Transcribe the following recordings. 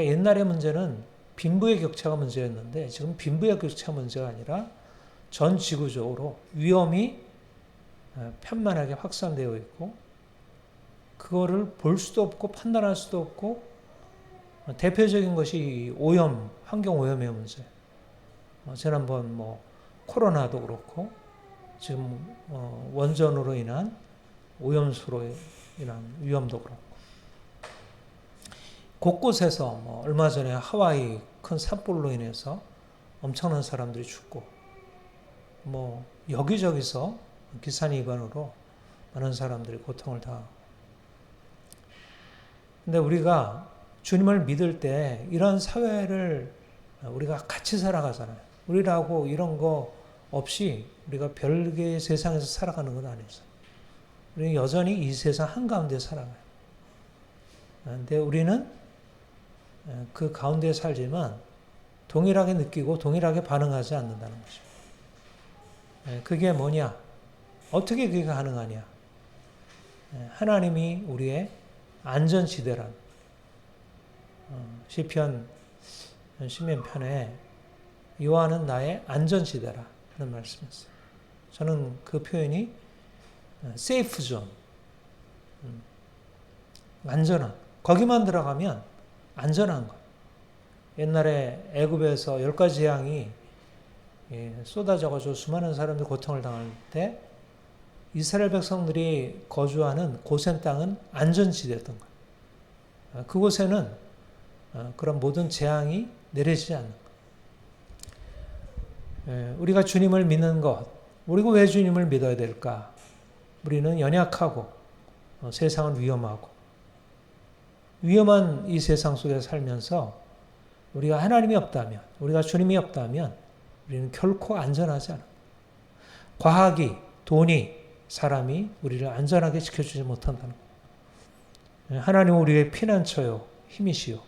옛날의 문제는 빈부의 격차가 문제였는데 지금 빈부의 격차가 문제가 아니라 전 지구적으로 위험이 편만하게 확산되어 있고 그거를 볼 수도 없고 판단할 수도 없고 대표적인 것이 오염, 환경 오염의 문제. 지난번 코로나도 그렇고 지금 원전으로 인한 오염수로 인한 위험도 그렇고 곳곳에서 얼마 전에 하와이 큰 산불로 인해서 엄청난 사람들이 죽고 여기저기서 기산이반으로 많은 사람들이 고통을 당하고 근데 우리가 주님을 믿을 때 이런 사회를 우리가 같이 살아가잖아요. 우리라고 이런 거 없이 우리가 별개의 세상에서 살아가는 건 아니죠. 우리는 여전히 이 세상 한가운데 살아가요. 근데 우리는 그 가운데 살지만 동일하게 느끼고 동일하게 반응하지 않는다는 것입니다. 그게 뭐냐? 어떻게 그게 가능하냐? 하나님이 우리의 안전지대란 시편 시면편에 여호와는 나의 안전지대라 하는 말씀이었어요. 저는 그 표현이 세이프 존, 안전한, 거기만 들어가면 안전한 것. 옛날에 애굽에서 10가지 재앙이 쏟아져가지고 수많은 사람들이 고통을 당할 때 이스라엘 백성들이 거주하는 고센 땅은 안전지대였던 거예요. 그곳에는 그런 모든 재앙이 내리지 않는 것. 우리가 주님을 믿는 것, 우리가 왜 주님을 믿어야 될까? 우리는 연약하고 세상은 위험하고 위험한 이 세상 속에 살면서 우리가 하나님이 없다면, 우리가 주님이 없다면 우리는 결코 안전하지 않아. 과학이, 돈이, 사람이 우리를 안전하게 지켜주지 못한다는 것. 하나님은 우리의 피난처요, 힘이시요,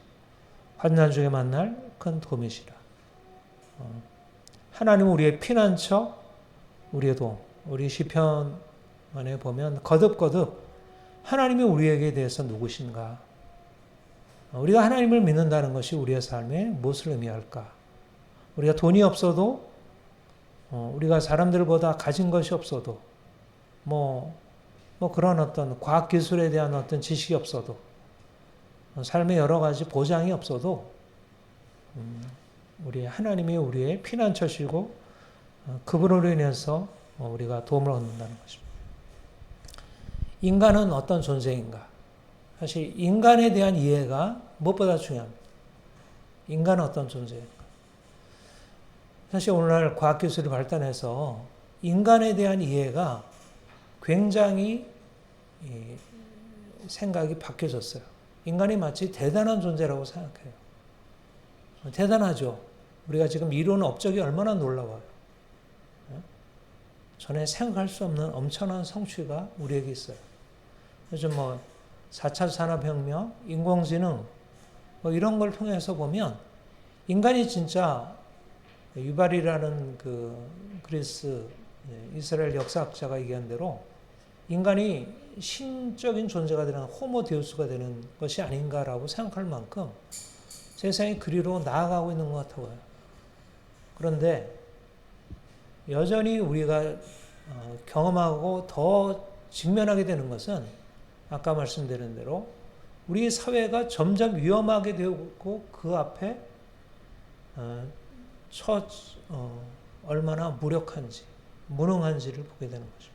환난 중에 만날 큰 도움이시라. 하나님은 우리의 피난처, 우리의 도움. 우리 시편에 보면 거듭거듭 하나님이 우리에게 대해서 누구신가? 우리가 하나님을 믿는다는 것이 우리의 삶에 무엇을 의미할까? 우리가 돈이 없어도, 우리가 사람들보다 가진 것이 없어도, 그런 어떤 과학기술에 대한 어떤 지식이 없어도, 삶의 여러 가지 보장이 없어도, 우리 하나님이 우리의 피난처시고, 그분으로 인해서 우리가 도움을 얻는다는 것입니다. 인간은 어떤 존재인가? 사실 인간에 대한 이해가 무엇보다 중요합니다. 인간은 어떤 존재인가? 사실 오늘날 과학기술이 발달해서 인간에 대한 이해가 굉장히 생각이 바뀌어졌어요. 인간이 마치 대단한 존재라고 생각해요. 대단하죠. 우리가 지금 이루는 업적이 얼마나 놀라워요. 전에 생각할 수 없는 엄청난 성취가 우리에게 있어요. 요즘 4차 산업혁명, 인공지능 이런 걸 통해서 보면 인간이 진짜 유발이라는 그 그리스 이스라엘 역사학자가 얘기한 대로 인간이 신적인 존재가 되는 호모 데우스가 되는 것이 아닌가라고 생각할 만큼 세상이 그리로 나아가고 있는 것 같아요. 그런데 여전히 우리가 경험하고 더 직면하게 되는 것은 아까 말씀드린 대로 우리 사회가 점점 위험하게 되고 그 앞에 얼마나 무력한지, 무능한지를 보게 되는 거죠.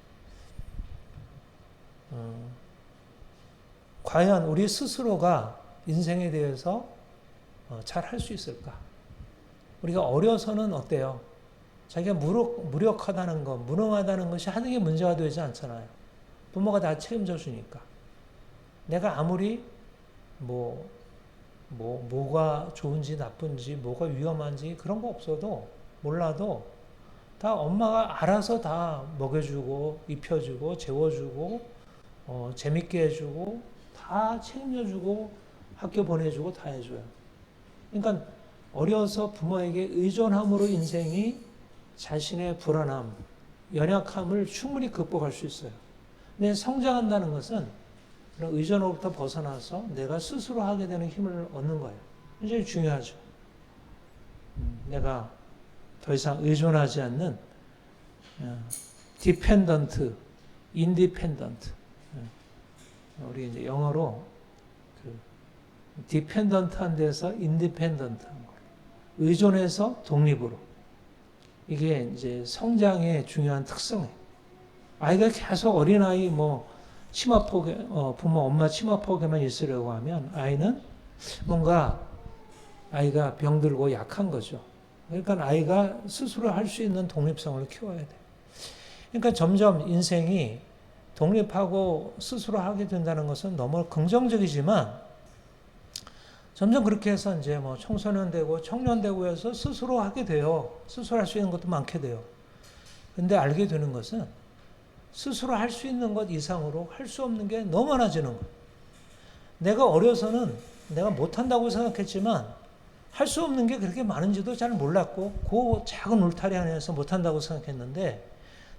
과연 우리 스스로가 인생에 대해서 잘 할 수 있을까? 우리가 어려서는 어때요? 자기가 무력하다는 것, 무능하다는 것이 하는 게 문제가 되지 않잖아요. 부모가 다 책임져 주니까. 내가 아무리 뭐가 좋은지 나쁜지, 뭐가 위험한지 그런 거 없어도, 몰라도 다 엄마가 알아서 다 먹여주고, 입혀주고, 재워주고, 재밌게 해주고, 다 책임져주고, 학교 보내주고 다 해줘요. 그러니까 어려서 부모에게 의존함으로 인생이 자신의 불안함, 연약함을 충분히 극복할 수 있어요. 근데 성장한다는 것은 그런 의존으로부터 벗어나서 내가 스스로 하게 되는 힘을 얻는 거예요. 굉장히 중요하죠. 내가 더 이상 의존하지 않는 디펜던트, 인디펜던트. 우리 이제 영어로 그 디펜던트한 데서 인디펜던트한 거. 의존해서 독립으로. 이게 이제 성장의 중요한 특성이에요. 아이가 계속 어린아이 치마폭에, 부모 엄마 치마폭에만 있으려고 하면 아이는 뭔가 아이가 병들고 약한 거죠. 그러니까 아이가 스스로 할 수 있는 독립성을 키워야 돼요. 그러니까 점점 인생이 독립하고 스스로 하게 된다는 것은 너무 긍정적이지만 점점 그렇게 해서 이제 청소년 되고 청년 되고 해서 스스로 하게 돼요. 스스로 할 수 있는 것도 많게 돼요. 근데 알게 되는 것은 스스로 할 수 있는 것 이상으로 할 수 없는 게 너무 많아지는 거예요. 내가 어려서는 내가 못한다고 생각했지만 할 수 없는 게 그렇게 많은지도 잘 몰랐고 그 작은 울타리 안에서 못한다고 생각했는데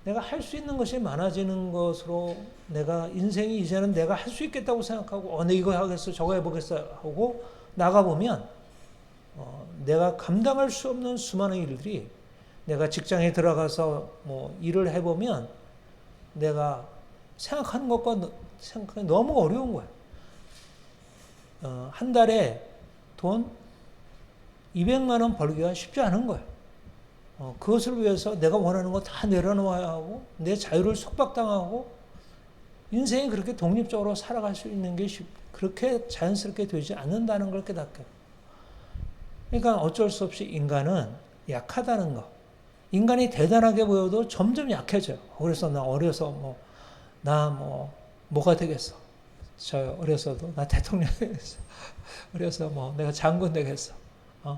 내가 할 수 있는 것이 많아지는 것으로 내가 인생이 이제는 내가 할 수 있겠다고 생각하고 내 이거 하겠어 저거 해보겠어 하고 나가보면 내가 감당할 수 없는 수많은 일들이 내가 직장에 들어가서 일을 해보면 내가 생각하는 것과 생각하기 너무 어려운 거예요. 한 달에 돈 200만 원 벌기가 쉽지 않은 거예요. 그것을 위해서 내가 원하는 거 다 내려놓아야 하고 내 자유를 속박당하고 인생이 그렇게 독립적으로 살아갈 수 있는 게 그렇게 자연스럽게 되지 않는다는 걸 깨닫게. 그러니까 어쩔 수 없이 인간은 약하다는 거. 인간이 대단하게 보여도 점점 약해져요. 그래서 나 어려서 뭐가 되겠어. 저 어려서도 나 대통령 되겠어. 그래서 내가 장군 되겠어.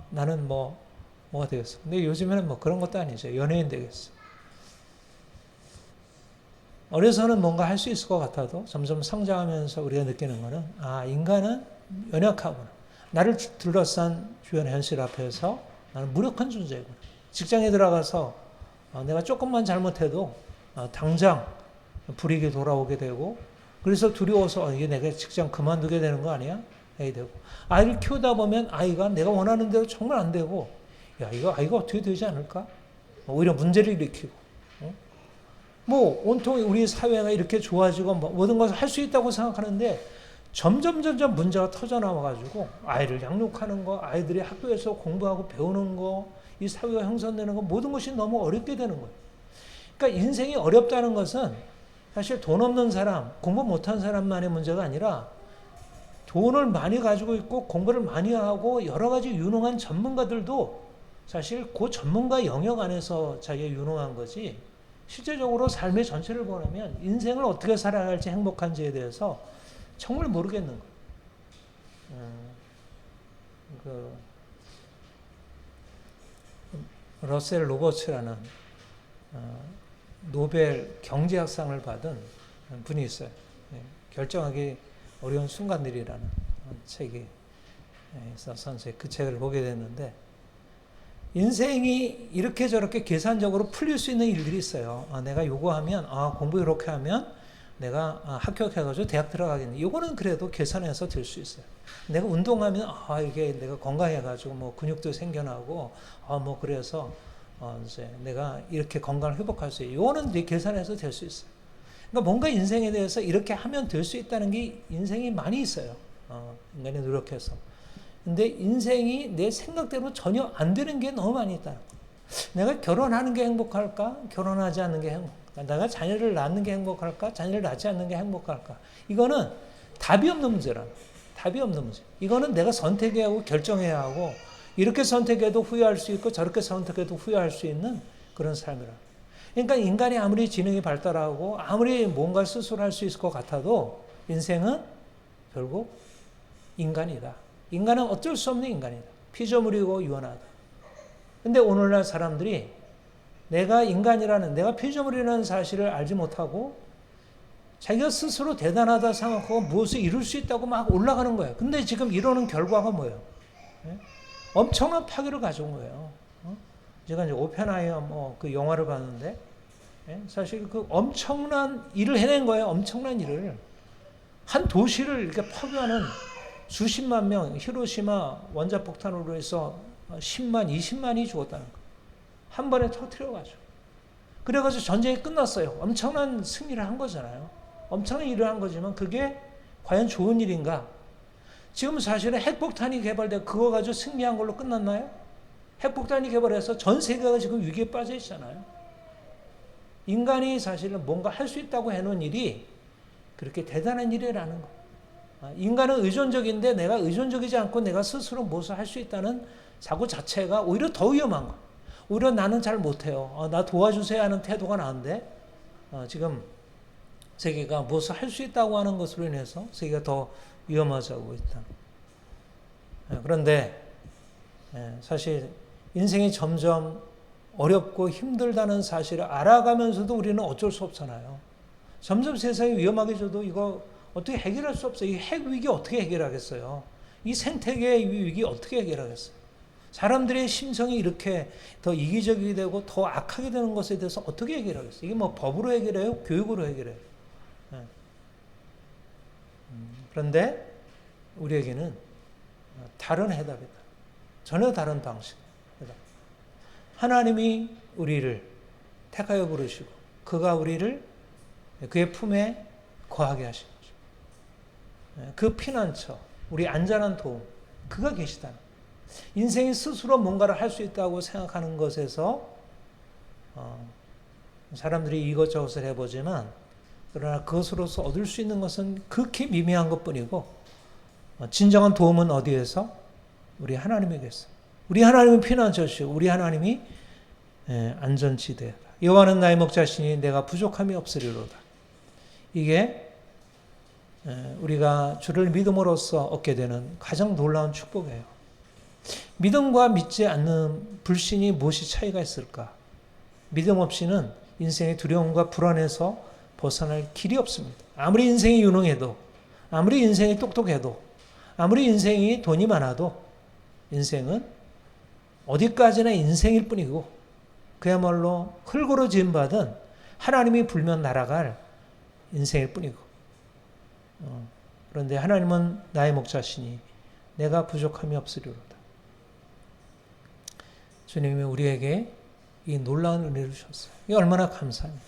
나는 뭐가 되겠어. 근데 요즘에는 그런 것도 아니죠. 연예인 되겠어. 어려서는 뭔가 할 수 있을 것 같아도 점점 성장하면서 우리가 느끼는 거는 인간은 연약하구나. 나를 둘러싼 주변 현실 앞에서 나는 무력한 존재구나. 직장에 들어가서 내가 조금만 잘못해도 당장 불이익이 돌아오게 되고 그래서 두려워서 이게 내가 직장 그만두게 되는 거 아니야? 해야 되고 아이를 키우다 보면 아이가 내가 원하는 대로 정말 안 되고 이거 아이가 어떻게 되지 않을까? 오히려 문제를 일으키고 온통이 우리 사회가 이렇게 좋아지고 모든 것을 할 수 있다고 생각하는데 점점 문제가 터져나와가지고 아이를 양육하는 거, 아이들이 학교에서 공부하고 배우는 거, 이 사회가 형성되는 거 모든 것이 너무 어렵게 되는 거예요. 그러니까 인생이 어렵다는 것은 사실 돈 없는 사람, 공부 못한 사람만의 문제가 아니라 돈을 많이 가지고 있고 공부를 많이 하고 여러 가지 유능한 전문가들도 사실 그 전문가 영역 안에서 자기가 유능한 거지 실제적으로 삶의 전체를 보면 인생을 어떻게 살아야 할지 행복한지에 대해서 정말 모르겠는 거예요. 러셀 로버츠라는 노벨 경제학상을 받은 분이 있어요. 결정하기 어려운 순간들이라는 책이 있어서 그 책을 보게 됐는데 인생이 이렇게 저렇게 계산적으로 풀릴 수 있는 일들이 있어요. 내가 요거 하면 공부 이렇게 하면 내가 합격해가지고 대학 들어가겠네. 요거는 그래도 계산해서 될 수 있어요. 내가 운동하면 이게 내가 건강해가지고 근육도 생겨나고 그래서 이제 내가 이렇게 건강을 회복할 수 있어요. 요거는 이제 계산해서 될 수 있어요. 그러니까 뭔가 인생에 대해서 이렇게 하면 될 수 있다는 게 인생이 많이 있어요. 인간이 노력해서. 근데 인생이 내 생각대로 전혀 안 되는 게 너무 많이 있다. 내가 결혼하는 게 행복할까? 결혼하지 않는 게 행복할까? 내가 자녀를 낳는 게 행복할까? 자녀를 낳지 않는 게 행복할까? 이거는 답이 없는 문제라. 답이 없는 문제. 이거는 내가 선택해야 하고 결정해야 하고 이렇게 선택해도 후회할 수 있고 저렇게 선택해도 후회할 수 있는 그런 삶이라. 그러니까 인간이 아무리 지능이 발달하고 아무리 뭔가 스스로 할 수 있을 것 같아도 인생은 결국 인간이다. 인간은 어쩔 수 없는 인간이다. 피조물이고 유한하다. 근데 오늘날 사람들이 내가 인간이라는, 내가 피조물이라는 사실을 알지 못하고 자기가 스스로 대단하다 생각하고 무엇을 이룰 수 있다고 막 올라가는 거예요. 근데 지금 이러는 결과가 뭐예요? 엄청난 파괴를 가져온 거예요. 제가 이제 오펜하이머 그 영화를 봤는데 사실 그 엄청난 일을 해낸 거예요. 엄청난 일을. 한 도시를 이렇게 파괴하는 수십만 명, 히로시마 원자폭탄으로 해서 10만, 20만이 죽었다는 거. 한 번에 터뜨려가지고. 그래가지고 전쟁이 끝났어요. 엄청난 승리를 한 거잖아요. 엄청난 일을 한 거지만 그게 과연 좋은 일인가? 지금 사실은 핵폭탄이 개발되고 그거 가지고 승리한 걸로 끝났나요? 핵폭탄이 개발해서 전 세계가 지금 위기에 빠져 있잖아요. 인간이 사실은 뭔가 할 수 있다고 해놓은 일이 그렇게 대단한 일이라는 거. 인간은 의존적인데 내가 의존적이지 않고 내가 스스로 무엇을 할 수 있다는 사고 자체가 오히려 더 위험한 거. 오히려 나는 잘 못해요. 나 도와주세요 하는 태도가 나은데 지금 세계가 무엇을 할 수 있다고 하는 것으로 인해서 세계가 더 위험해지고 있다. 그런데 사실 인생이 점점 어렵고 힘들다는 사실을 알아가면서도 우리는 어쩔 수 없잖아요. 점점 세상이 위험하게져도 이거 어떻게 해결할 수 없어요. 이 핵 위기 어떻게 해결하겠어요. 이 생태계의 위기 어떻게 해결하겠어요. 사람들의 심성이 이렇게 더 이기적이 되고 더 악하게 되는 것에 대해서 어떻게 해결하겠어요. 이게 뭐 법으로 해결해요? 교육으로 해결해요? 그런데 우리에게는 다른 해답이다. 전혀 다른 방식. 하나님이 우리를 택하여 부르시고 그가 우리를 그의 품에 거하게 하신 거죠. 그 피난처, 우리 안전한 도움, 그가 계시다. 인생이 스스로 뭔가를 할 수 있다고 생각하는 것에서 사람들이 이것저것을 해보지만 그러나 그것으로서 얻을 수 있는 것은 극히 미미한 것뿐이고 진정한 도움은 어디에서? 우리 하나님에게서. 우리 하나님은 피난처시고 우리 하나님이 안전지대다. 여호와는 나의 목자시니 내가 부족함이 없으리로다. 이게 우리가 주를 믿음으로써 얻게 되는 가장 놀라운 축복이에요. 믿음과 믿지 않는 불신이 무엇이 차이가 있을까? 믿음 없이는 인생의 두려움과 불안에서 벗어날 길이 없습니다. 아무리 인생이 유능해도, 아무리 인생이 똑똑해도, 아무리 인생이 돈이 많아도 인생은 어디까지나 인생일 뿐이고 그야말로 흙으로 지음받은 하나님이 불면 날아갈 인생일 뿐이고 그런데 하나님은 나의 목자시니 내가 부족함이 없으리로다. 주님이 우리에게 이 놀라운 은혜를 주셨어요. 이게 얼마나 감사합니다.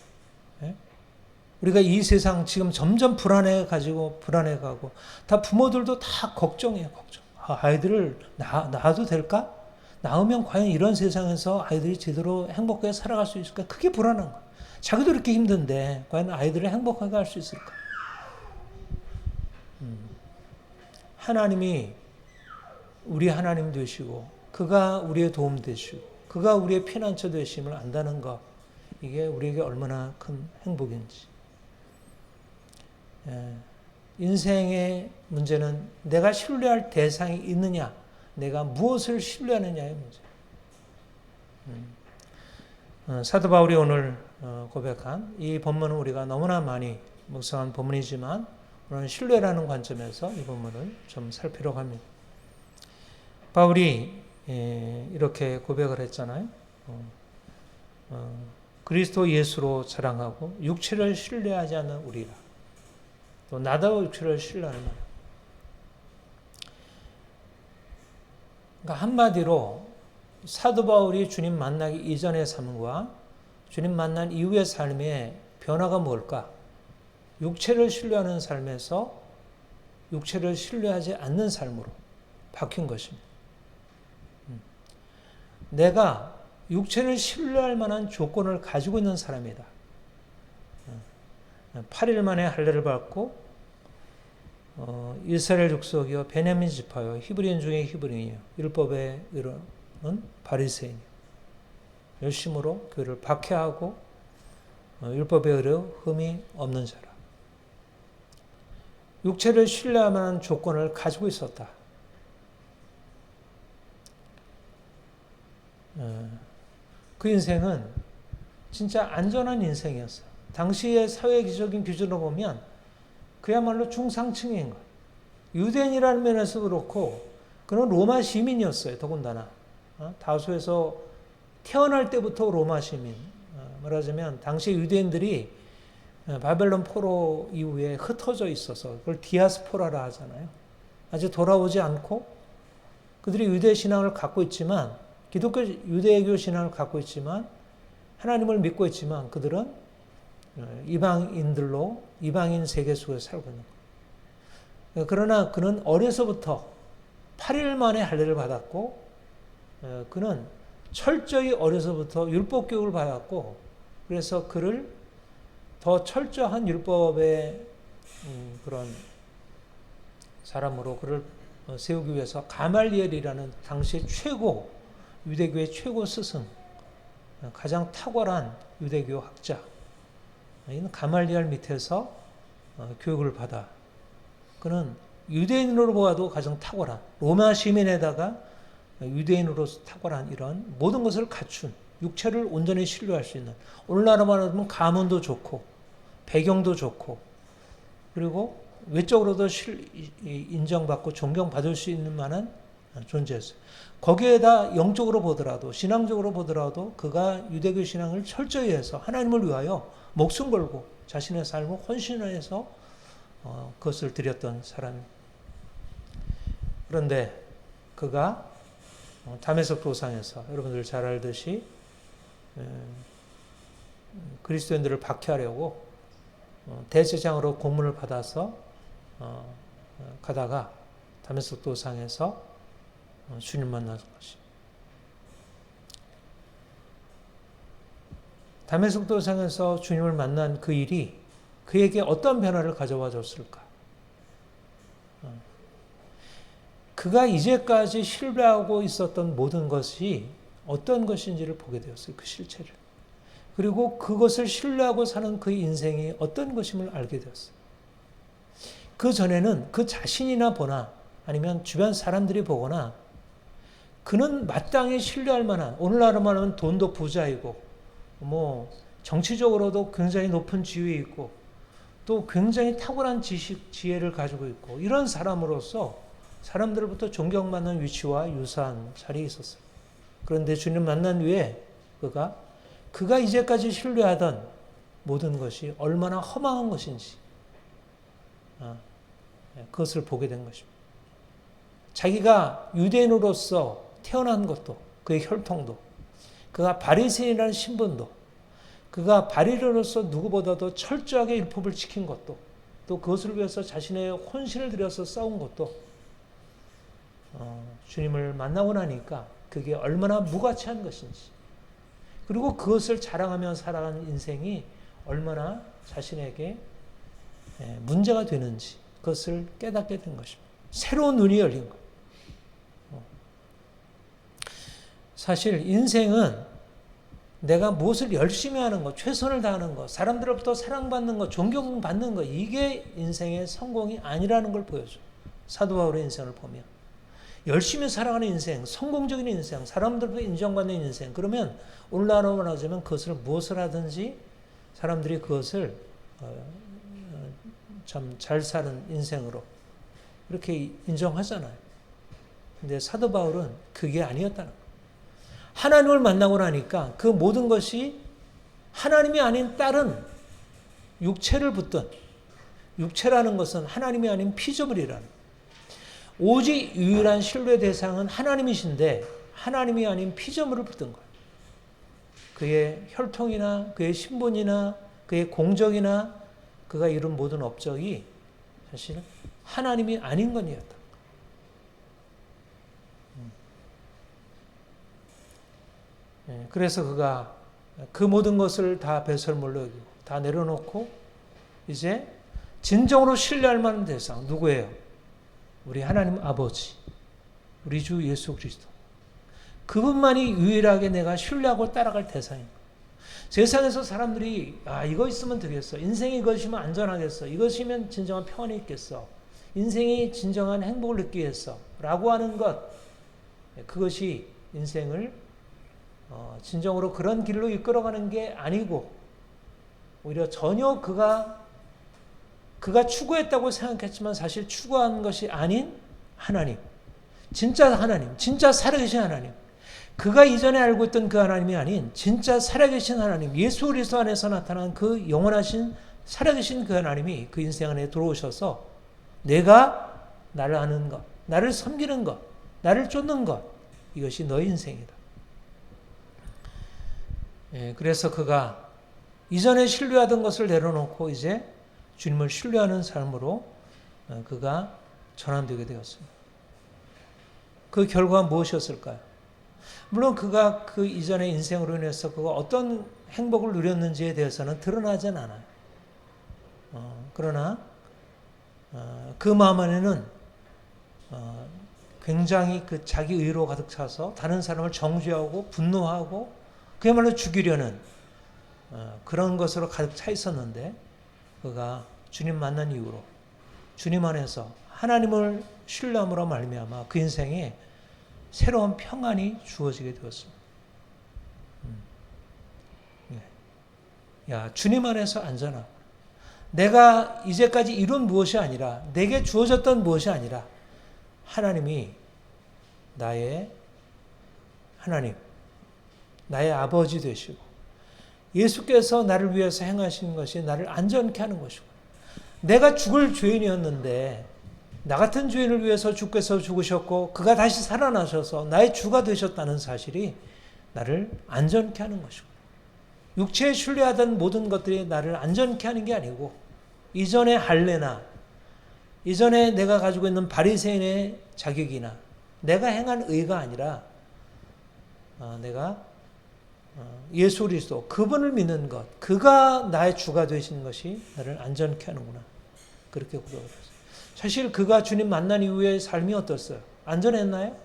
우리가 이 세상 지금 점점 불안해가지고 불안해가고 다 부모들도 다 걱정해요. 걱정. 아이들을 낳아도 될까? 낳으면 과연 이런 세상에서 아이들이 제대로 행복하게 살아갈 수 있을까? 그게 불안한 거야. 자기도 이렇게 힘든데 과연 아이들을 행복하게 할 수 있을까? 하나님이 우리 하나님 되시고 그가 우리의 도움 되시고 그가 우리의 피난처 되심을 안다는 것, 이게 우리에게 얼마나 큰 행복인지. 인생의 문제는 내가 신뢰할 대상이 있느냐, 내가 무엇을 신뢰하느냐의 문제. 사도 바울이 오늘 고백한 이 본문은 우리가 너무나 많이 묵상한 본문이지만 오늘 신뢰라는 관점에서 이 본문을 좀 살피려고 합니다. 바울이 이렇게 고백을 했잖아요. 그리스도 예수로 자랑하고 육체를 신뢰하지 않는 우리라. 또 나다워 육체를 신뢰하는 말. 그러니까 한마디로 사도 바울이 주님 만나기 이전의 삶과 주님 만난 이후의 삶의 변화가 뭘까? 육체를 신뢰하는 삶에서 육체를 신뢰하지 않는 삶으로 바뀐 것입니다. 내가 육체를 신뢰할 만한 조건을 가지고 있는 사람이다. 8일 만에 할례를 받고 이스라엘 족속이요 베냐민 지파요 히브리인 중에 히브리인이요 율법에 이르는 바리새인이요 열심으로 교회를 박해하고 율법에 의뢰 흠이 없는 자라. 육체를 신뢰할 만한 조건을 가지고 있었다. 그 인생은 진짜 안전한 인생이었어요. 당시의 사회적인 기준으로 보면 그야말로 중상층인 거예요. 유대인이라는 면에서도 그렇고 그는 로마 시민이었어요. 더군다나 다소에서 태어날 때부터 로마 시민. 말하자면 당시 유대인들이 바벨론 포로 이후에 흩어져 있어서 그걸 디아스포라라 하잖아요. 아직 돌아오지 않고 그들이 유대 신앙을 갖고 있지만 기독교 유대교 신앙을 갖고 있지만 하나님을 믿고 있지만 그들은 이방인들로 이방인 세계 속에 살고 있는 거예요. 그러나 그는 어려서부터 8일 만에 할례를 받았고 그는 철저히 어려서부터 율법 교육을 받았고 그래서 그를 더 철저한 율법의 그런 사람으로 그를 세우기 위해서 가말리엘이라는 당시의 최고 유대교의 최고 스승 가장 탁월한 유대교 학자 이는 가말리엘 밑에서 교육을 받아 그는 유대인으로 보아도 가장 탁월한 로마 시민에다가 유대인으로서 탁월한 이런 모든 것을 갖춘 육체를 온전히 신뢰할 수 있는 오늘날 말하면 가문도 좋고 배경도 좋고 그리고 외적으로도 인정받고 존경받을 수 있는 만한 존재였어요. 거기에다 영적으로 보더라도 신앙적으로 보더라도 그가 유대교 신앙을 철저히 해서 하나님을 위하여 목숨 걸고 자신의 삶을 헌신해서 그것을 드렸던 사람입니다. 그런데 그가 다메섹 도상에서 여러분들 잘 알듯이 그리스도인들을 박해하려고 대제장으로 공문을 받아서 가다가 다메섹 도상에서 주님 만난 것입니다. 다메섹 도상에서 주님을 만난 그 일이 그에게 어떤 변화를 가져와 줬을까? 그가 이제까지 신뢰하고 있었던 모든 것이 어떤 것인지를 보게 되었어요. 그 실체를. 그리고 그것을 신뢰하고 사는 그 인생이 어떤 것임을 알게 되었어요. 그 전에는 그 자신이나 보나 아니면 주변 사람들이 보거나 그는 마땅히 신뢰할 만한 오늘날로 말하면 돈도 부자이고 뭐 정치적으로도 굉장히 높은 지위에 있고 또 굉장히 탁월한 지식, 지혜를 가지고 있고 이런 사람으로서 사람들로부터 존경받는 위치와 유사한 자리에 있었어요. 그런데 주님 만난 후에 그가 이제까지 신뢰하던 모든 것이 얼마나 허망한 것인지 그것을 보게 된 것입니다. 자기가 유대인으로서 태어난 것도 그의 혈통도 그가 바리새인이라는 신분도 그가 바리새인으로서 누구보다도 철저하게 율법을 지킨 것도 또 그것을 위해서 자신의 혼신을 들여서 싸운 것도 주님을 만나고 나니까 그게 얼마나 무가치한 것인지 그리고 그것을 자랑하며 살아가는 인생이 얼마나 자신에게 문제가 되는지 그것을 깨닫게 된 것입니다. 새로운 눈이 열린 거예요. 사실 인생은 내가 무엇을 열심히 하는 것, 최선을 다하는 것, 사람들로부터 사랑받는 것, 존경받는 것 이게 인생의 성공이 아니라는 걸 보여줘요. 사도 바울의 인생을 보면 열심히 살아가는 인생, 성공적인 인생, 사람들로부터 인정받는 인생 그러면 오늘날로 말하자면 그것을 무엇을 하든지 사람들이 그것을 참 잘 사는 인생으로 이렇게 인정하잖아요. 근데 사도 바울은 그게 아니었다는 거예요. 하나님을 만나고 나니까 그 모든 것이 하나님이 아닌 다른 육체를 붙든 육체라는 것은 하나님이 아닌 피조물이라는 오직 유일한 신뢰 대상은 하나님이신데 하나님이 아닌 피조물을 붙든 거예요. 그의 혈통이나 그의 신분이나 그의 공적이나 그가 이룬 모든 업적이 사실은 하나님이 아닌 것이었다. 그래서 그가 그 모든 것을 다 배설물로 여기고 다 내려놓고 이제 진정으로 신뢰할 만한 대상 누구예요? 우리 하나님 아버지, 우리 주 예수 그리스도. 그분만이 유일하게 내가 신뢰하고 따라갈 대상입니다. 세상에서 사람들이 이거 있으면 되겠어. 인생이 이것이면 안전하겠어. 이것이면 진정한 평안이 있겠어. 인생이 진정한 행복을 느끼겠어. 라고 하는 것 그것이 인생을 진정으로 그런 길로 이끌어가는 게 아니고 오히려 전혀 그가 추구했다고 생각했지만 사실 추구한 것이 아닌 하나님, 진짜 하나님, 진짜 살아계신 하나님, 그가 이전에 알고 있던 그 하나님이 아닌 진짜 살아계신 하나님, 예수 그리스도 안에서 나타난 그 영원하신 살아계신 그 하나님이 그 인생 안에 들어오셔서 내가 나를 아는 것, 나를 섬기는 것, 나를 쫓는 것, 이것이 너의 인생이다. 그래서 그가 이전에 신뢰하던 것을 내려놓고 이제 주님을 신뢰하는 삶으로 그가 전환되게 되었습니다. 그 결과가 무엇이었을까요? 물론 그가 그 이전의 인생으로 인해서 그가 어떤 행복을 누렸는지에 대해서는 드러나진 않아요. 그러나 그 마음 안에는 굉장히 그 자기 의로 가득 차서 다른 사람을 정죄하고 분노하고 그야말로 죽이려는 그런 것으로 가득 차 있었는데 그가 주님 만난 이후로 주님 안에서 하나님을 신뢰함으로 말미암아 그 인생에 새로운 평안이 주어지게 되었습니다. 야, 주님 안에서 안전하고 내가 이제까지 이룬 무엇이 아니라 내게 주어졌던 무엇이 아니라 하나님이 나의 하나님, 나의 아버지 되시고 예수께서 나를 위해서 행하신 것이 나를 안전케 하는 것이고 내가 죽을 죄인이었는데 나 같은 죄인을 위해서 주께서 죽으셨고 그가 다시 살아나셔서 나의 주가 되셨다는 사실이 나를 안전케 하는 것이고 육체에 신뢰하던 모든 것들이 나를 안전케 하는 게 아니고 이전의 할례나 이전에 내가 가지고 있는 바리새인의 자격이나 내가 행한 의가 아니라 내가 예수 그리스도 그분을 믿는 것 그가 나의 주가 되신 것이 나를 안전케 하는구나 그렇게 고백을 했어요. 사실 그가 주님 만난 이후의 삶이 어떻어요? 안전했나요?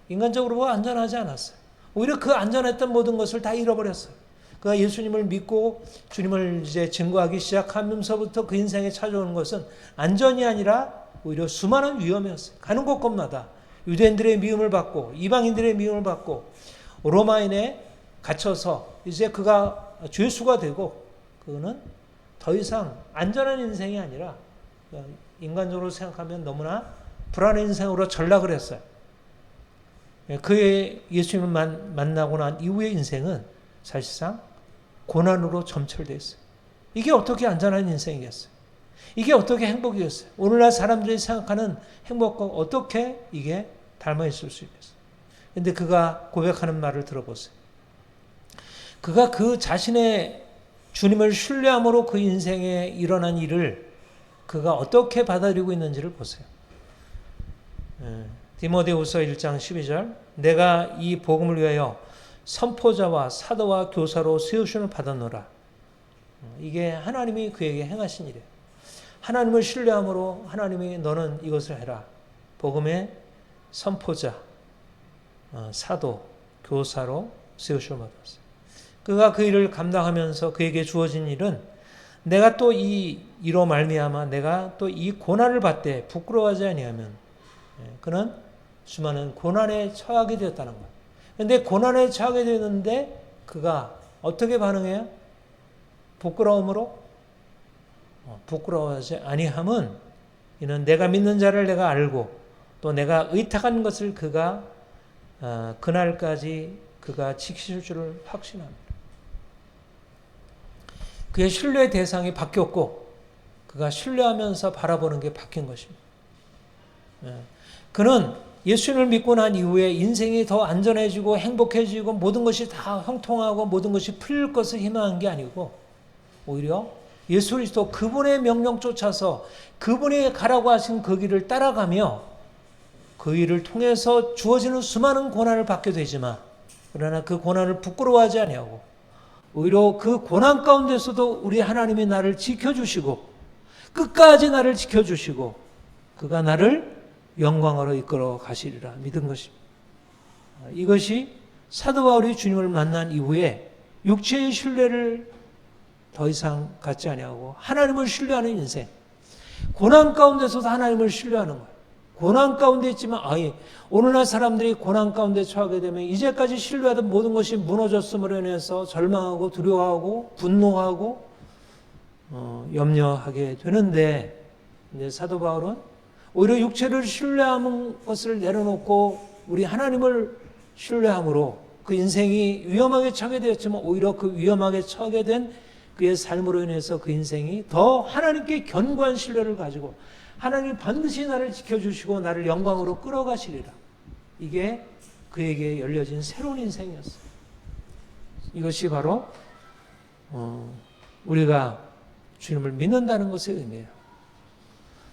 인간적으로 보면 안전하지 않았어요. 오히려 그 안전했던 모든 것을 다 잃어버렸어요. 그가 예수님을 믿고 주님을 이제 증거하기 시작하면서부터 그 인생에 찾아오는 것은 안전이 아니라 오히려 수많은 위험이었어요. 가는 곳곳마다 유대인들의 미움을 받고 이방인들의 미움을 받고 로마인에 갇혀서 이제 그가 죄수가 되고 그는 더 이상 안전한 인생이 아니라 인간적으로 생각하면 너무나 불안한 인생으로 전락을 했어요. 그의 예수님을 만나고 난 이후의 인생은 사실상 고난으로 점철되어 있어요. 이게 어떻게 안전한 인생이겠어요? 이게 어떻게 행복이겠어요? 오늘날 사람들이 생각하는 행복과 어떻게 이게 닮아 있을 수 있겠어요? 그런데 그가 고백하는 말을 들어보세요. 그가 그 자신의 주님을 신뢰함으로 그 인생에 일어난 일을 그가 어떻게 받아들이고 있는지를 보세요. 디모데후서 1장 12절 내가 이 복음을 위하여 선포자와 사도와 교사로 세우심을 받았노라. 이게 하나님이 그에게 행하신 일이에요. 하나님을 신뢰함으로 하나님이 너는 이것을 해라. 복음의 선포자, 사도, 교사로 세우심을 받았어요. 그가 그 일을 감당하면서 그에게 주어진 일은 내가 또 이로 말미암아 내가 또 이 고난을 받되 부끄러워하지 아니하면 그는 수많은 고난에 처하게 되었다는 거예요. 그런데 고난에 처하게 되었는데 그가 어떻게 반응해요? 부끄러움으로? 부끄러워하지 아니함은 이는 내가 믿는 자를 내가 알고 또 내가 의탁한 것을 그가 그날까지 그가 지키실 줄을 확신합니다. 그의 신뢰의 대상이 바뀌었고 그가 신뢰하면서 바라보는 게 바뀐 것입니다. 그는 예수님을 믿고 난 이후에 인생이 더 안전해지고 행복해지고 모든 것이 다 형통하고 모든 것이 풀릴 것을 희망한 게 아니고 오히려 예수 그리스도 그분의 명령 쫓아서 그분이 가라고 하신 그 길을 따라가며 그 일을 통해서 주어지는 수많은 고난을 받게 되지만 그러나 그 고난을 부끄러워하지 아니하고 오히려 그 고난 가운데서도 우리 하나님이 나를 지켜주시고 끝까지 나를 지켜주시고 그가 나를 영광으로 이끌어 가시리라 믿은 것입니다. 이것이 사도 바울이 주님을 만난 이후에 육체의 신뢰를 더 이상 갖지 아니하고 하나님을 신뢰하는 인생, 고난 가운데서도 하나님을 신뢰하는 거예요. 고난 가운데 있지만 오늘날 사람들이 고난 가운데 처하게 되면 이제까지 신뢰하던 모든 것이 무너졌음으로 인해서 절망하고 두려워하고 분노하고 염려하게 되는데 이제 사도 바울은 오히려 육체를 신뢰하는 것을 내려놓고 우리 하나님을 신뢰함으로 그 인생이 위험하게 처하게 되었지만 오히려 그 위험하게 처하게 된 그의 삶으로 인해서 그 인생이 더 하나님께 견고한 신뢰를 가지고 하나님이 반드시 나를 지켜주시고 나를 영광으로 끌어가시리라. 이게 그에게 열려진 새로운 인생이었어요. 이것이 바로 우리가 주님을 믿는다는 것의 의미예요.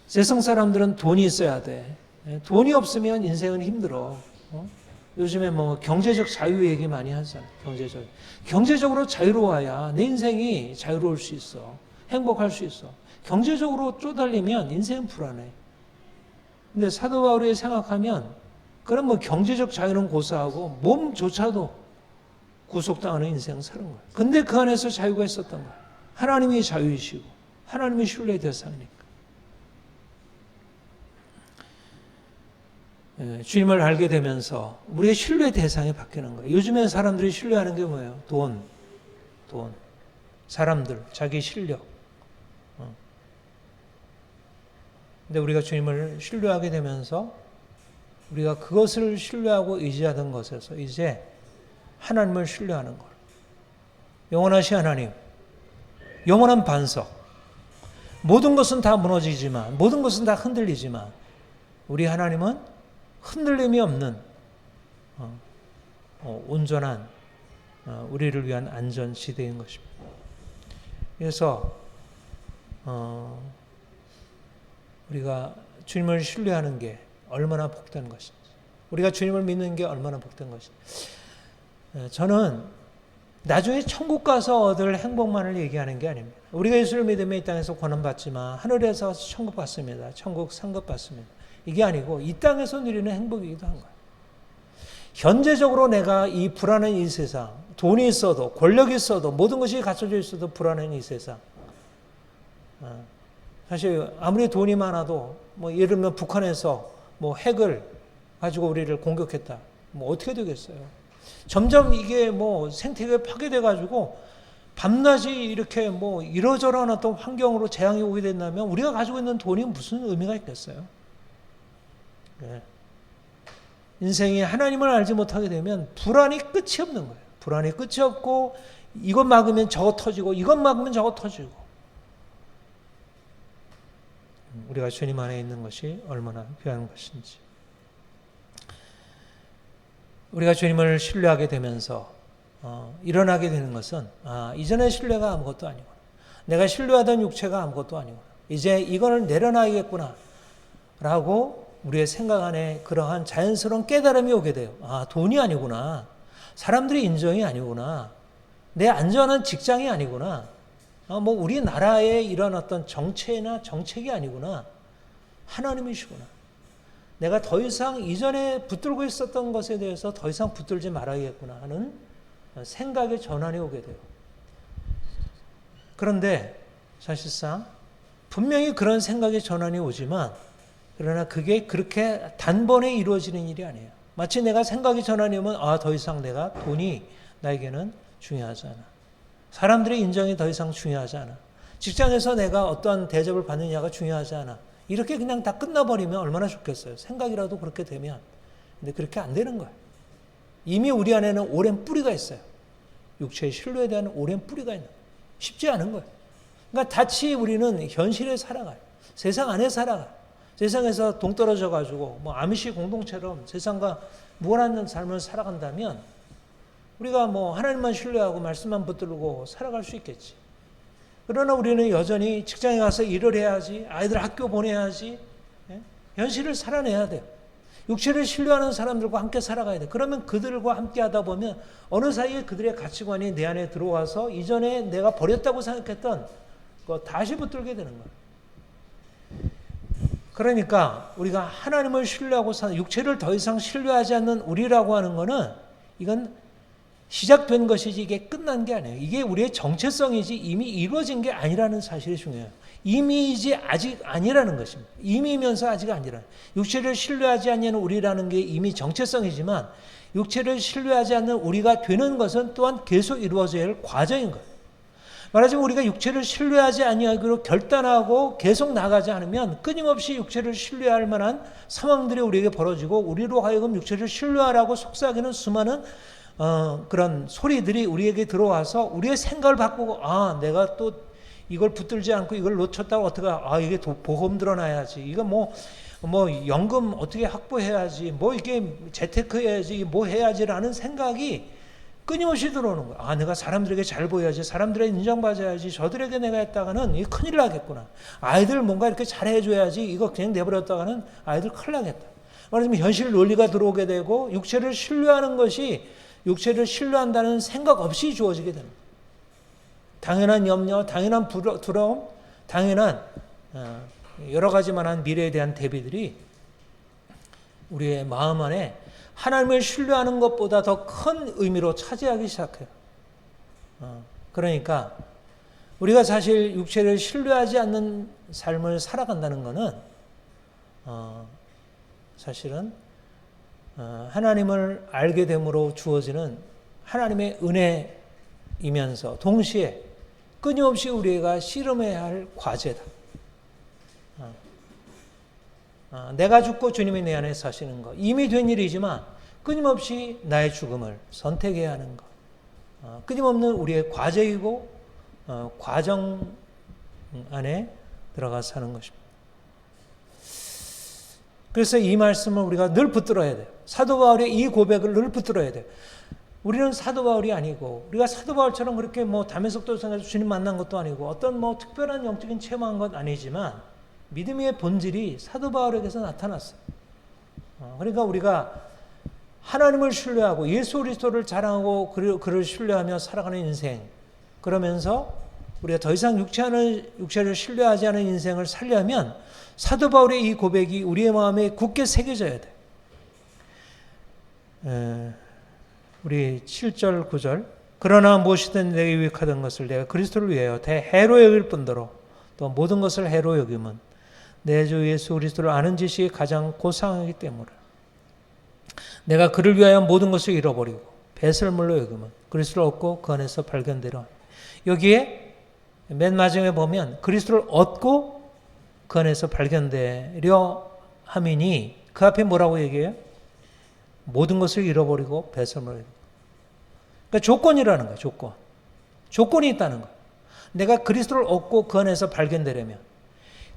세상 사람들은 돈이 있어야 돼. 돈이 없으면 인생은 힘들어. 요즘에 뭐 경제적 자유 얘기 많이 하잖아요. 경제적으로 자유로워야 내 인생이 자유로울 수 있어. 행복할 수 있어. 경제적으로 쪼달리면 인생은 불안해. 근데 사도 바울이 생각하면 그럼 뭐 경제적 자유는 고사하고 몸조차도 구속당하는 인생을 사는 거예요. 근데 그 안에서 자유가 있었던 거예요. 하나님이 자유이시고 하나님이 신뢰의 대상이니까. 주님을 알게 되면서 우리의 신뢰의 대상이 바뀌는 거예요. 요즘에 사람들이 신뢰하는 게 뭐예요? 돈, 사람들, 자기 실력. 근데 우리가 주님을 신뢰하게 되면서 우리가 그것을 신뢰하고 의지하던 것에서 이제 하나님을 신뢰하는 것. 영원하신 하나님, 영원한 반석. 모든 것은 다 무너지지만, 모든 것은 다 흔들리지만 우리 하나님은 흔들림이 없는 온전한 우리를 위한 안전지대인 것입니다. 그래서 우리가 주님을 신뢰하는 게 얼마나 복된 것인지, 우리가 주님을 믿는 게 얼마나 복된 것인지. 저는 나중에 천국 가서 얻을 행복만을 얘기하는 게 아닙니다. 우리가 예수를 믿으면 이 땅에서 고난받지만 하늘에서 천국 받습니다. 천국 상급 받습니다. 이게 아니고 이 땅에서 누리는 행복이기도 한 거예요. 현재적으로 내가 이 불안한 이 세상, 돈이 있어도 권력이 있어도 모든 것이 갖춰져 있어도 불안한 이 세상. 사실 아무리 돈이 많아도 뭐 예를 들면 북한에서 뭐 핵을 가지고 우리를 공격했다. 뭐 어떻게 되겠어요? 점점 이게 뭐 생태계가 파괴돼 가지고 밤낮이 이렇게 뭐 이러저러한 어떤 환경으로 재앙이 오게 된다면 우리가 가지고 있는 돈이 무슨 의미가 있겠어요? 네. 인생이 하나님을 알지 못하게 되면 불안이 끝이 없는 거예요. 불안이 끝이 없고 이것 막으면 저것 터지고 이것 막으면 저것 터지고. 우리가 주님 안에 있는 것이 얼마나 귀한 것인지. 우리가 주님을 신뢰하게 되면서 일어나게 되는 것은 이전의 신뢰가 아무것도 아니구나. 내가 신뢰하던 육체가 아무것도 아니구나. 이제 이거를 내려놔야겠구나 라고 우리의 생각 안에 그러한 자연스러운 깨달음이 오게 돼요. 돈이 아니구나. 사람들의 인정이 아니구나. 내 안전한 직장이 아니구나. 뭐 우리나라의 이런 어떤 정체나 정책이 아니구나. 하나님이시구나. 내가 더 이상 이전에 붙들고 있었던 것에 대해서 더 이상 붙들지 말아야겠구나 하는 생각의 전환이 오게 돼요. 그런데 사실상 분명히 그런 생각의 전환이 오지만 그러나 그게 그렇게 단번에 이루어지는 일이 아니에요. 마치 내가 생각이 전환이 오면 더 이상 내가 돈이 나에게는 중요하지 않아. 사람들의 인정이 더 이상 중요하지 않아. 직장에서 내가 어떠한 대접을 받느냐가 중요하지 않아. 이렇게 그냥 다 끝나버리면 얼마나 좋겠어요. 생각이라도 그렇게 되면. 근데 그렇게 안 되는 거예요. 이미 우리 안에는 오랜 뿌리가 있어요. 육체의 신뢰에 대한 오랜 뿌리가 있는 거예요. 쉽지 않은 거예요. 그러니까 다치 우리는 현실에 살아가요. 세상 안에 살아가요. 세상에서 동떨어져 가지고 뭐 아미시 공동체처럼 세상과 무관한 삶을 살아간다면 우리가 뭐 하나님만 신뢰하고 말씀만 붙들고 살아갈 수 있겠지. 그러나 우리는 여전히 직장에 가서 일을 해야지, 아이들 학교 보내야지, 현실을 살아내야 돼요. 육체를 신뢰하는 사람들과 함께 살아가야 돼. 그러면 그들과 함께 하다 보면 어느 사이에 그들의 가치관이 내 안에 들어와서 이전에 내가 버렸다고 생각했던 거 다시 붙들게 되는 거예요. 그러니까 우리가 하나님을 신뢰하고 사는, 육체를 더 이상 신뢰하지 않는 우리라고 하는 거는 이건 시작된 것이지 이게 끝난 게 아니에요. 이게 우리의 정체성이지 이미 이루어진 게 아니라는 사실이 중요해요. 이미이지 아직 아니라는 것입니다. 이미면서 아직 아니라는. 육체를 신뢰하지 않는 우리라는 게 이미 정체성이지만 육체를 신뢰하지 않는 우리가 되는 것은 또한 계속 이루어져야 할 과정인 거예요. 말하자면 우리가 육체를 신뢰하지 아니하기로 결단하고 계속 나가지 않으면 끊임없이 육체를 신뢰할 만한 상황들이 우리에게 벌어지고 우리로 하여금 육체를 신뢰하라고 속삭이는 수많은 그런 소리들이 우리에게 들어와서 우리의 생각을 바꾸고 내가 또 이걸 붙들지 않고 이걸 놓쳤다고 어떻게, 이게 보험 들어놔야지. 이거 뭐 연금 어떻게 확보해야지. 뭐 이게 재테크 해야지. 뭐 해야지라는 생각이 끊임없이 들어오는 거야. 내가 사람들에게 잘 보여야지. 사람들에게 인정받아야지. 저들에게 내가 했다가는 이 큰일 나겠구나. 아이들 뭔가 이렇게 잘해줘야지. 이거 그냥 내버렸다가는 아이들 큰일 나겠다. 말하자면 현실 논리가 들어오게 되고 육체를 신뢰하는 것이 육체를 신뢰한다는 생각 없이 주어지게 됩니다. 당연한 염려, 당연한 두려움, 당연한 여러 가지만한 미래에 대한 대비들이 우리의 마음 안에 하나님을 신뢰하는 것보다 더 큰 의미로 차지하기 시작해요. 그러니까 우리가 사실 육체를 신뢰하지 않는 삶을 살아간다는 것은 사실은 하나님을 알게 됨으로 주어지는 하나님의 은혜이면서 동시에 끊임없이 우리가 씨름해야 할 과제다. 내가 죽고 주님이 내 안에 사시는 것. 이미 된 일이지만 끊임없이 나의 죽음을 선택해야 하는 것. 끊임없는 우리의 과제이고 과정 안에 들어가 사는 것입니다. 그래서 이 말씀을 우리가 늘 붙들어야 돼요. 사도 바울의 이 고백을 늘 붙들어야 돼요. 우리는 사도 바울이 아니고 우리가 사도 바울처럼 그렇게 담에색도 성에서 주님 만난 것도 아니고 어떤 특별한 영적인 체험한 것 아니지만 믿음의 본질이 사도 바울에게서 나타났어요. 그러니까 우리가 하나님을 신뢰하고 예수 그리스도를 자랑하고 그를 신뢰하며 살아가는 인생, 그러면서 우리가 더 이상 육체를 신뢰하지 않은 인생을 살려면 사도 바울의 이 고백이 우리의 마음에 굳게 새겨져야 돼. 우리 7절 9절 그러나 무엇이든 내게 유익하던 것을 내가 그리스도를 위하여 대해로 여길 뿐더러 또 모든 것을 해로 여김은 내 주 예수 그리스도를 아는 지식이 가장 고상하기 때문에 내가 그를 위하여 모든 것을 잃어버리고 배설물로 여김은 그리스도를 얻고 그 안에서 발견되려. 여기에 맨 마지막에 보면 그리스도를 얻고 그 안에서 발견되려 함이니 그 앞에 뭐라고 얘기해요? 모든 것을 잃어버리고 배설물로 여김은. 그러니까 조건이라는 거예요. 조건이 있다는 거예요. 내가 그리스도를 얻고 그 안에서 발견되려면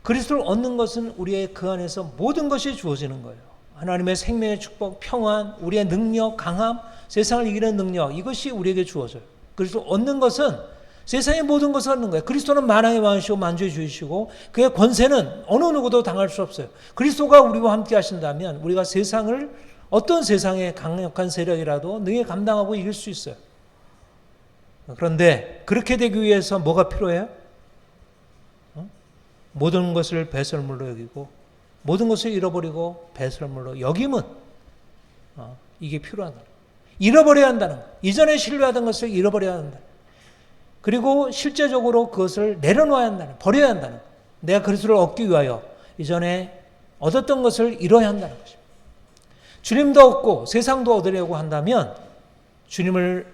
그리스도를 얻는 것은 우리의 그 안에서 모든 것이 주어지는 거예요. 하나님의 생명의 축복, 평안, 우리의 능력, 강함, 세상을 이기는 능력, 이것이 우리에게 주어져요. 그리스도를 얻는 것은 세상의 모든 것을 얻는 거예요. 그리스도는 만왕의 왕이시고 만주의 주이시고 그의 권세는 어느 누구도 당할 수 없어요. 그리스도가 우리와 함께 하신다면 우리가 어떤 세상의 강력한 세력이라도 능히 감당하고 이길 수 있어요. 그런데 그렇게 되기 위해서 뭐가 필요해요? 모든 것을 배설물로 여기고 모든 것을 잃어버리고 배설물로 여김은 이게 필요하다. 잃어버려야 한다는 거예요. 이전에 신뢰하던 것을 잃어버려야 한다. 그리고 실제적으로 그것을 내려놓아야 한다는 거예요. 버려야 한다는 거예요. 내가 그리스도를 얻기 위하여 이전에 얻었던 것을 잃어야 한다는 것입니다. 주님도 얻고 세상도 얻으려고 한다면 주님을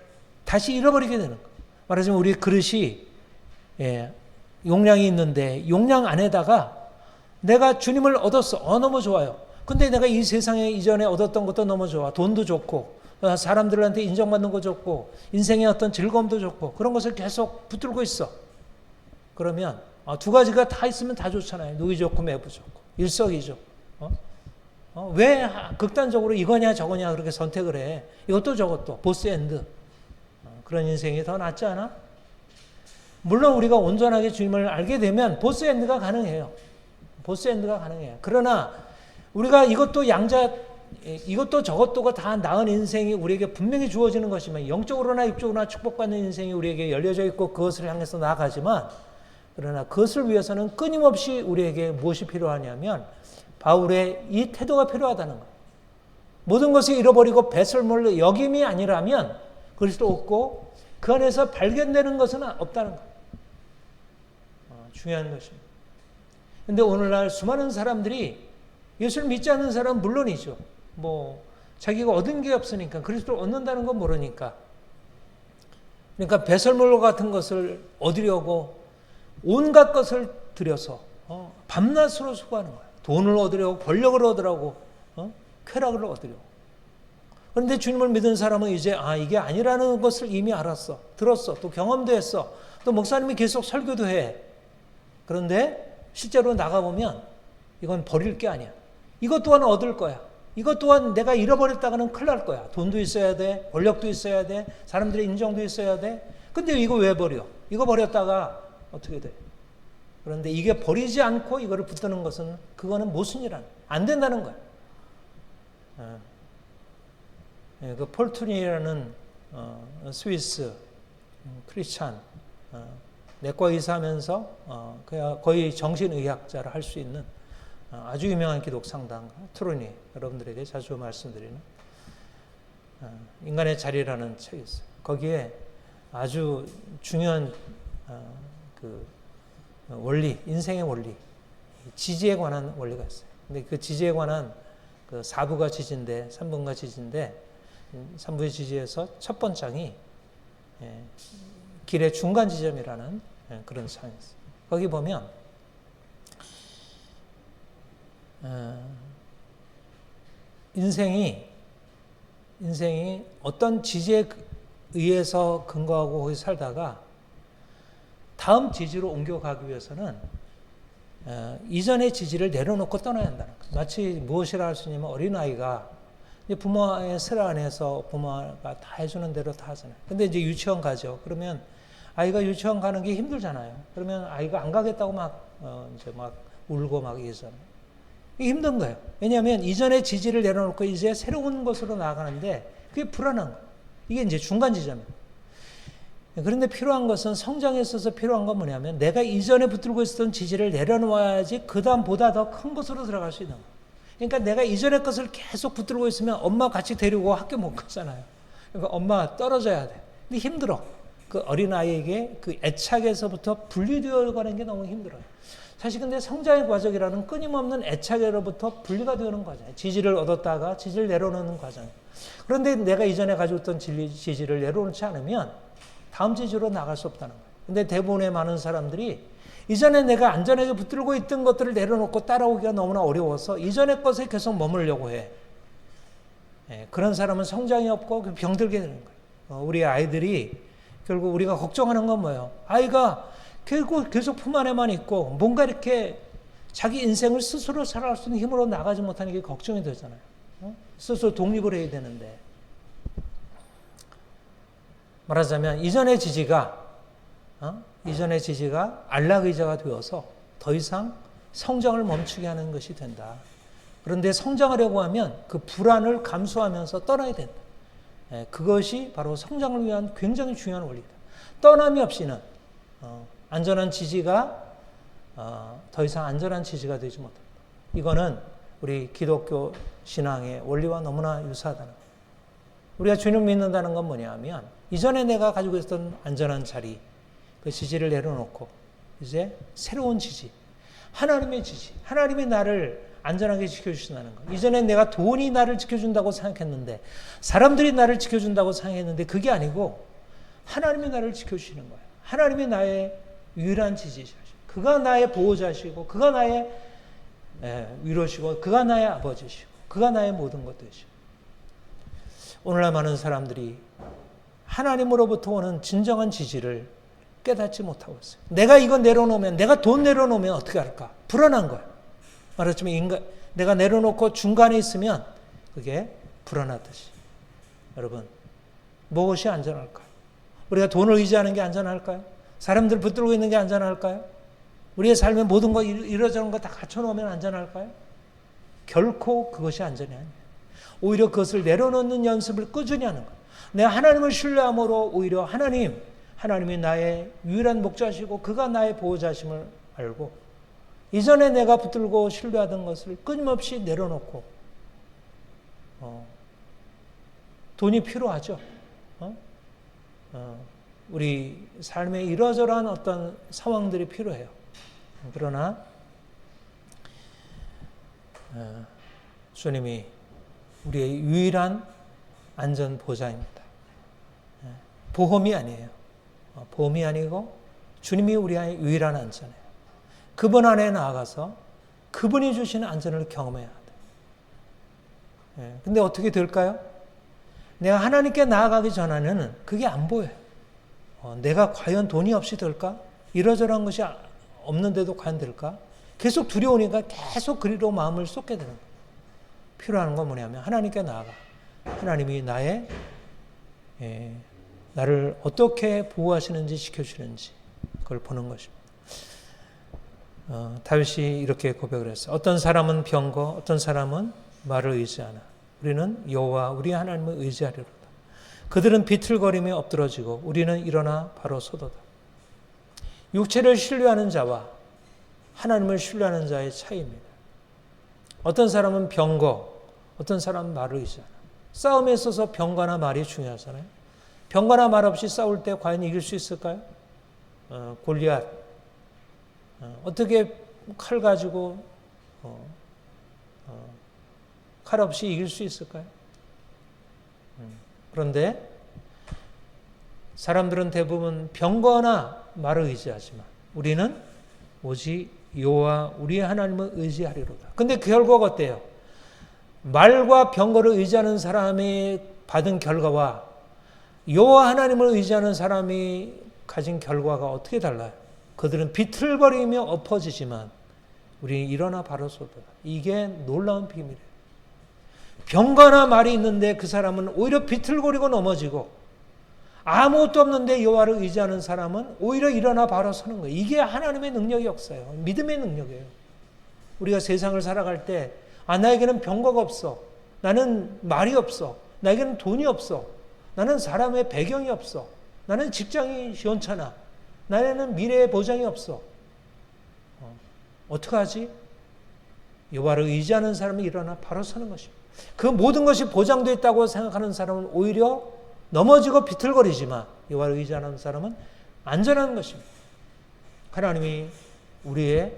다시 잃어버리게 되는 거예요. 말하자면 우리 그릇이 용량이 있는데 용량 안에다가 내가 주님을 얻었어. 너무 좋아요. 근데 내가 이 세상에 이전에 얻었던 것도 너무 좋아. 돈도 좋고 사람들한테 인정받는 거 좋고 인생의 어떤 즐거움도 좋고 그런 것을 계속 붙들고 있어. 그러면 두 가지가 다 있으면 다 좋잖아요. 누이 좋고 매부 좋고 일석이조. 왜 극단적으로 이거냐 저거냐 그렇게 선택을 해. 이것도 저것도 보스 앤드. 그런 인생이 더 낫지 않아? 물론 우리가 온전하게 주님을 알게 되면 보스 앤드가 가능해요. 그러나 우리가 이것도 저것도가 다 나은 인생이 우리에게 분명히 주어지는 것이면 영적으로나 육적으로나 축복받는 인생이 우리에게 열려져 있고 그것을 향해서 나아가지만 그러나 그것을 위해서는 끊임없이 우리에게 무엇이 필요하냐면 바울의 이 태도가 필요하다는 거예요. 모든 것을 잃어버리고 배설물로 여김이 아니라면 그리스도 얻고 그 안에서 발견되는 것은 없다는 거예요. 중요한 것입니다. 그런데 오늘날 수많은 사람들이 예수를 믿지 않는 사람은 물론이죠. 자기가 얻은 게 없으니까 그리스도를 얻는다는 건 모르니까. 그러니까 배설물 같은 것을 얻으려고 온갖 것을 들여서 밤낮으로 수고하는 거예요. 돈을 얻으려고 권력을 얻으려고 쾌락을 얻으려고. 그런데 주님을 믿은 사람은 이제 이게 아니라는 것을 이미 알았어. 들었어. 또 경험도 했어. 또 목사님이 계속 설교도 해. 그런데 실제로 나가보면 이건 버릴 게 아니야. 이것 또한 얻을 거야. 이것 또한 내가 잃어버렸다가는 큰일 날 거야. 돈도 있어야 돼. 권력도 있어야 돼. 사람들의 인정도 있어야 돼. 근데 이거 왜 버려? 이거 버렸다가 어떻게 돼? 그런데 이게 버리지 않고 이거를 붙드는 것은 그거는 모순이라는 거야. 안 된다는 거야. 그 폴툰이라는 스위스 크리스찬 내과 의사하면서 거의 정신의학자를 할 수 있는 아주 유명한 기독 상당가 트루니 여러분들에게 자주 말씀드리는 인간의 자리라는 책이 있어요. 거기에 아주 중요한 그 원리, 인생의 원리, 지지에 관한 원리가 있어요. 근데 그 지지에 관한 그 4부가 지지인데 3부가 지지인데 3부의 지지에서 첫 번장이 길의 중간 지점이라는 그런 상이 있어요. 거기 보면 인생이 어떤 지지에 의해서 근거하고 거기 살다가 다음 지지로 옮겨가기 위해서는 이전의 지지를 내려놓고 떠나야 한다는 거예요. 마치 무엇이라 할 수 있냐면 어린아이가 부모의 슬 안에서 부모가 다 해주는 대로 다 하잖아요. 근데 이제 유치원 가죠. 그러면 아이가 유치원 가는 게 힘들잖아요. 그러면 아이가 안 가겠다고 이제 막 울고 막 이러잖아요. 이게 힘든 거예요. 왜냐하면 이전의 지지를 내려놓고 이제 새로운 곳으로 나가는데 그게 불안한 거예요. 이게 이제 중간 지점이에요. 그런데 필요한 것은 성장에 있어서 필요한 건 뭐냐면 내가 이전에 붙들고 있었던 지지를 내려놓아야지 그 다음보다 더 큰 곳으로 들어갈 수 있는 거예요. 그러니까 내가 이전의 것을 계속 붙들고 있으면 엄마 같이 데리고 학교 못 가잖아요. 그러니까 엄마 떨어져야 돼. 근데 힘들어. 그 어린아이에게 그 애착에서부터 분리되어 가는 게 너무 힘들어요. 사실 근데 성장의 과정이라는 끊임없는 애착으로부터 분리가 되는 과정이에요. 지지를 얻었다가 지지를 내려놓는 과정이에요. 그런데 내가 이전에 가지고 있던 지지를 내려놓지 않으면 다음 지지로 나갈 수 없다는 거예요. 근데 대부분의 많은 사람들이 이전에 내가 안전하게 붙들고 있던 것들을 내려놓고 따라오기가 너무나 어려워서 이전의 것에 계속 머물려고 해. 그런 사람은 성장이 없고 병들게 되는 거예요. 우리 아이들이 결국 우리가 걱정하는 건 뭐예요? 아이가 결국 계속 품 안에만 있고 뭔가 이렇게 자기 인생을 스스로 살아갈 수 있는 힘으로 나가지 못하는 게 걱정이 되잖아요. 스스로 독립을 해야 되는데. 말하자면 이전의 지지가 안락의자가 되어서 더 이상 성장을 멈추게 하는 것이 된다. 그런데 성장하려고 하면 그 불안을 감수하면서 떠나야 된다. 그것이 바로 성장을 위한 굉장히 중요한 원리다. 떠남이 없이는 안전한 지지가 더 이상 안전한 지지가 되지 못한다. 이거는 우리 기독교 신앙의 원리와 너무나 유사하다는 거예요. 우리가 주님 믿는다는 건 뭐냐면 이전에 내가 가지고 있었던 안전한 자리, 그 지지를 내려놓고 이제 새로운 지지, 하나님의 지지, 하나님이 나를 안전하게 지켜주신다는 거. 이전에 내가 돈이 나를 지켜준다고 생각했는데 사람들이 나를 지켜준다고 생각했는데 그게 아니고 하나님이 나를 지켜주시는 거예요. 하나님이 나의 유일한 지지자시고 그가 나의 보호자시고 그가 나의 위로시고 그가 나의 아버지시고 그가 나의 모든 것들이시고 오늘날 많은 사람들이 하나님으로부터 오는 진정한 지지를 깨닫지 못하고 있어요. 내가 이거 내려놓으면 내가 돈 내려놓으면 어떻게 할까? 불안한 거예요. 말하자면 내가 내려놓고 중간에 있으면 그게 불안하듯이. 여러분 무엇이 안전할까요? 우리가 돈을 의지하는 게 안전할까요? 사람들 붙들고 있는 게 안전할까요? 우리의 삶의 모든 거 이러저런 거 다 갖춰놓으면 안전할까요? 결코 그것이 안전이 아니에요. 오히려 그것을 내려놓는 연습을 꾸준히 하는 거예요. 내가 하나님을 신뢰함으로 오히려 하나님이 나의 유일한 목자시고 그가 나의 보호자심을 알고 이전에 내가 붙들고 신뢰하던 것을 끊임없이 내려놓고 돈이 필요하죠. 우리 삶에 이러저러한 어떤 상황들이 필요해요. 그러나 주님이 우리의 유일한 안전보장입니다. 보험이 아니에요. 보험이 아니고 주님이 우리의 유일한 안전이에요. 그분 안에 나아가서 그분이 주시는 안전을 경험해야 돼. 근데 어떻게 될까요? 내가 하나님께 나아가기 전에는 그게 안 보여요. 내가 과연 돈이 없이 될까? 이러저러한 것이 없는데도 과연 될까? 계속 두려우니까 계속 그리로 마음을 쏟게 되는 거예요. 필요한 건 뭐냐면 하나님께 나아가. 하나님이 나를 어떻게 보호하시는지 지켜주시는지 그걸 보는 것입니다. 다윗이 이렇게 고백을 했어요. 어떤 사람은 병거, 어떤 사람은 말을 의지하나. 우리는 여호와 우리 하나님을 의지하리로다. 그들은 비틀거리며 엎드러지고 우리는 일어나 바로 서도다. 육체를 신뢰하는 자와 하나님을 신뢰하는 자의 차이입니다. 어떤 사람은 병거, 어떤 사람은 말을 의지하나. 싸움에 있어서 병거나 말이 중요하잖아요. 병거나 말 없이 싸울 때 과연 이길 수 있을까요? 골리앗 어떻게 칼 가지고 칼 없이 이길 수 있을까요? 그런데 사람들은 대부분 병거나 말을 의지하지만 우리는 오직 여호와 우리의 하나님을 의지하리로다. 근데 그 결과가 어때요? 말과 병거를 의지하는 사람이 받은 결과와 여호와 하나님을 의지하는 사람이 가진 결과가 어떻게 달라요? 그들은 비틀거리며 엎어지지만 우리는 일어나 바로 서도다. 이게 놀라운 비밀이에요. 병거나 말이 있는데 그 사람은 오히려 비틀거리고 넘어지고 아무것도 없는데 여호와를 의지하는 사람은 오히려 일어나 바로 서는 거예요. 이게 하나님의 능력의 역사예요. 믿음의 능력이에요. 우리가 세상을 살아갈 때 나에게는 병거가 없어. 나는 말이 없어. 나에게는 돈이 없어. 나는 사람의 배경이 없어. 나는 직장이 시원찮아. 나에게는 미래의 보장이 없어. 어떡하지? 여호와를 의지하는 사람이 일어나 바로 서는 것입니다. 그 모든 것이 보장되어 있다고 생각하는 사람은 오히려 넘어지고 비틀거리지만 여호와를 의지하는 사람은 안전한 것입니다. 하나님이 우리의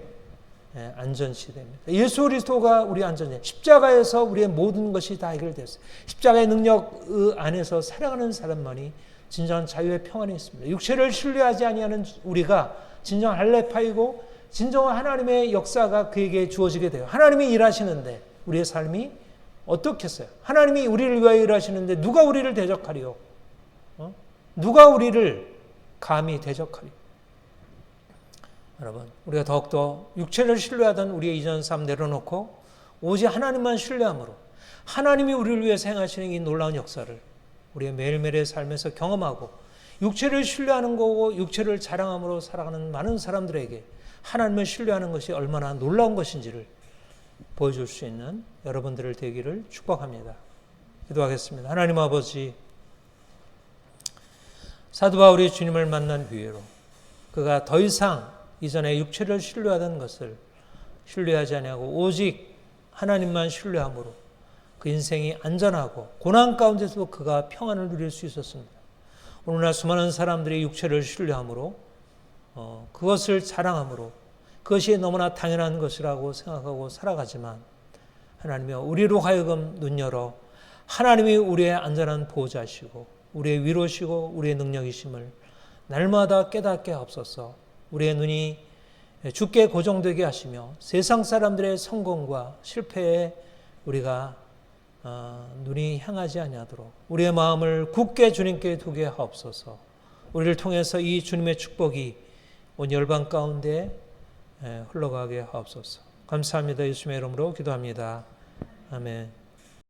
안전시대입니다. 예수 그리스도가 우리 안전이에요. 십자가에서 우리의 모든 것이 다 해결됐어요. 십자가의 능력 안에서 살아가는 사람만이 진정한 자유의 평안이 있습니다. 육체를 신뢰하지 아니하는 우리가 진정한 할례파이고 진정한 하나님의 역사가 그에게 주어지게 돼요. 하나님이 일하시는데 우리의 삶이 어떻겠어요? 하나님이 우리를 위하여 일하시는데 누가 우리를 대적하리요? 누가 우리를 감히 대적하리요? 여러분, 우리가 더욱더 육체를 신뢰하던 우리의 이전 삶 내려놓고 오직 하나님만 신뢰함으로 하나님이 우리를 위해서 행하시는 이 놀라운 역사를 우리의 매일매일의 삶에서 경험하고 육체를 신뢰하는 거고 육체를 자랑함으로 살아가는 많은 사람들에게 하나님을 신뢰하는 것이 얼마나 놀라운 것인지를 보여줄 수 있는 여러분들을 되기를 축복합니다. 기도하겠습니다. 하나님 아버지, 사도 바울이 주님을 만난 후에로 그가 더 이상 이전에 육체를 신뢰하던 것을 신뢰하지 아니하고 오직 하나님만 신뢰함으로 그 인생이 안전하고 고난 가운데서도 그가 평안을 누릴 수 있었습니다. 오늘날 수많은 사람들이 육체를 신뢰함으로 그것을 자랑함으로 그것이 너무나 당연한 것이라고 생각하고 살아가지만 하나님이여 우리로 하여금 눈 열어 하나님이 우리의 안전한 보호자시고 우리의 위로시고 우리의 능력이심을 날마다 깨닫게 하옵소서. 우리의 눈이 주께 고정되게 하시며 세상 사람들의 성공과 실패에 우리가 눈이 향하지 아니하도록 우리의 마음을 굳게 주님께 두게 하옵소서. 우리를 통해서 이 주님의 축복이 온 열방 가운데 흘러가게 하옵소서. 감사합니다. 예수님의 이름으로 기도합니다. 아멘.